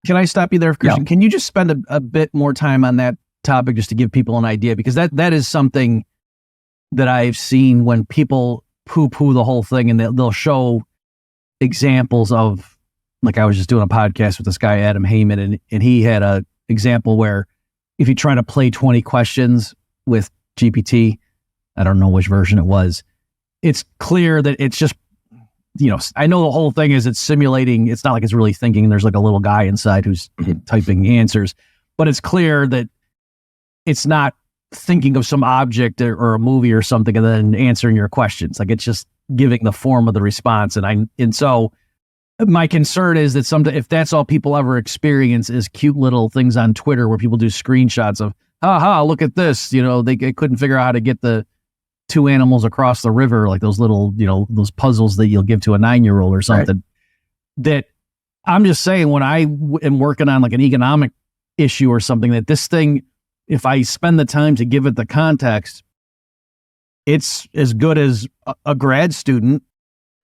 Can I stop you there, Christian? Yeah. Can you just spend a bit more time on that topic just to give people an idea? Because that is something that I've seen when people poo-poo the whole thing, and they'll show examples of, like I was just doing a podcast with this guy, Adam Heyman, and he had a example where if you try to play 20 questions with GPT, I don't know which version it was, it's clear that it's just, I know the whole thing is it's simulating, it's not like it's really thinking, there's like a little guy inside who's typing answers, but it's clear that it's not thinking of some object or a movie or something and then answering your questions. Like, it's just giving the form of the response. And so my concern is that if that's all people ever experience is cute little things on Twitter where people do screenshots of, look at this, they couldn't figure out how to get the two animals across the river, like those little, those puzzles that you'll give to a 9-year-old or something. Right. That I'm just saying, when I am working on like an economic issue or something, that this thing, if I spend the time to give it the context, it's as good as a grad student,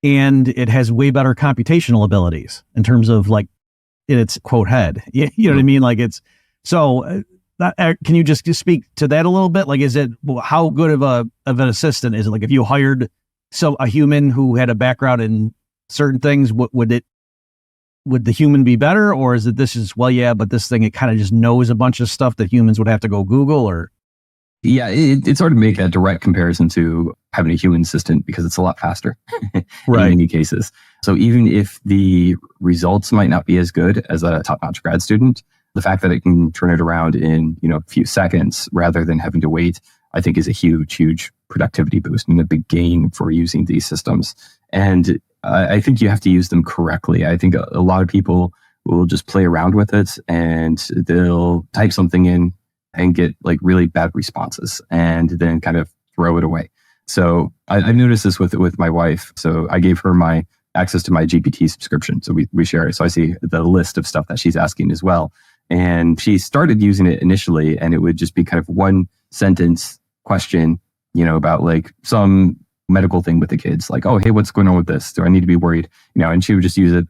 and it has way better computational abilities in terms of like in its quote head. You know what I mean? Like, it's so. Can you just speak to that a little bit? Like, is it, how good of an assistant is it? Like, if you hired a human who had a background in certain things, would the human be better, or is it but this thing, it kind of just knows a bunch of stuff that humans would have to go Google? Or yeah, it's hard to make that direct comparison to having a human assistant because it's a lot faster right. in many cases. So even if the results might not be as good as a top-notch grad student, the fact that it can turn it around in a few seconds rather than having to wait, I think is a huge productivity boost and a big gain for using these systems. And I think you have to use them correctly. I think a lot of people will just play around with it and they'll type something in and get like really bad responses and then kind of throw it away. So I've noticed this with my wife. So I gave her my access to my GPT subscription. So we share it. So I see the list of stuff that she's asking as well. And she started using it initially, and it would just be kind of one sentence question, about like some medical thing with the kids, like, oh, hey, what's going on with this? Do I need to be worried? And she would just use it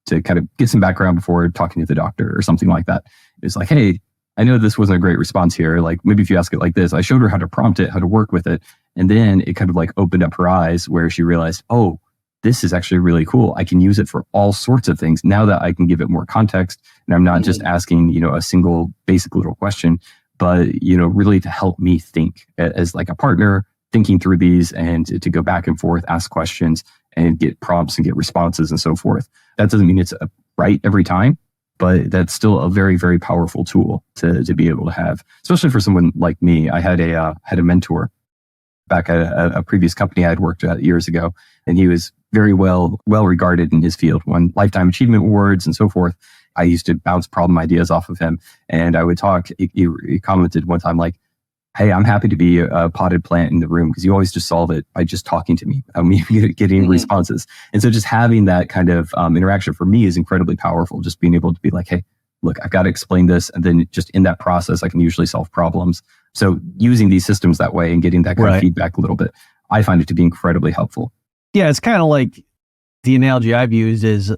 to kind of get some background before talking to the doctor or something like that. It's like, hey, I know this wasn't a great response here. Like, maybe if you ask it like this. I showed her how to prompt it, how to work with it. And then it kind of like opened up her eyes where she realized, oh, this is actually really cool. I can use it for all sorts of things now that I can give it more context. And I'm not just asking, a single basic little question, but, really to help me think as like a partner, thinking through these and to go back and forth, ask questions and get prompts and get responses and so forth. That doesn't mean it's right every time, but that's still a very, very powerful tool to be able to have, especially for someone like me. I had a mentor back at a previous company I had worked at years ago, and he was very well regarded in his field, won lifetime achievement awards and so forth. I used to bounce problem ideas off of him, and I would talk. He commented one time like, hey, I'm happy to be a potted plant in the room because you always just solve it by just talking to me, getting responses. And so just having that kind of interaction for me is incredibly powerful. Just being able to be like, hey, look, I've got to explain this. And then just in that process, I can usually solve problems. So using these systems that way and getting that kind of feedback a little bit, I find it to be incredibly helpful. Yeah, it's kind of like the analogy I've used is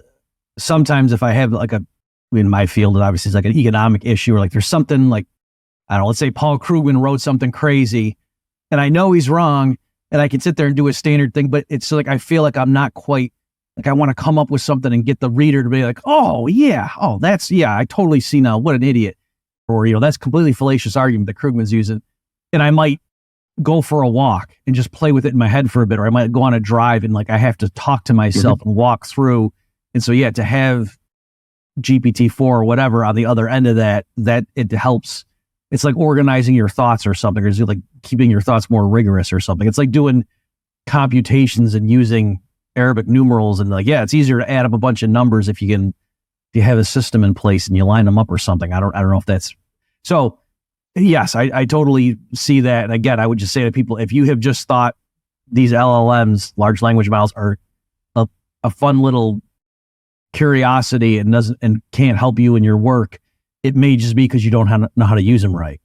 sometimes if I have like in my field, it obviously is like an economic issue, or like there's something like, I don't know, let's say Paul Krugman wrote something crazy and I know he's wrong and I can sit there and do a standard thing, but it's like, I feel like I'm not quite, like I want to come up with something and get the reader to be like, oh yeah, I totally see now, what an idiot. Or, that's completely fallacious argument that Krugman's using. And I might go for a walk and just play with it in my head for a bit, or I might go on a drive and like I have to talk to myself and walk through. And so, yeah, to have GPT-4 or whatever on the other end of that it helps. It's like organizing your thoughts or something, or is it like keeping your thoughts more rigorous or something? It's like doing computations and using Arabic numerals, and like, yeah, it's easier to add up a bunch of numbers if you have a system in place and you line them up or something. I don't know if that's so. Yes, I totally see that. And again, I would just say to people, if you have just thought these LLMs, large language models, are a fun little curiosity and can't help you in your work, it may just be because you don't know how to use them right.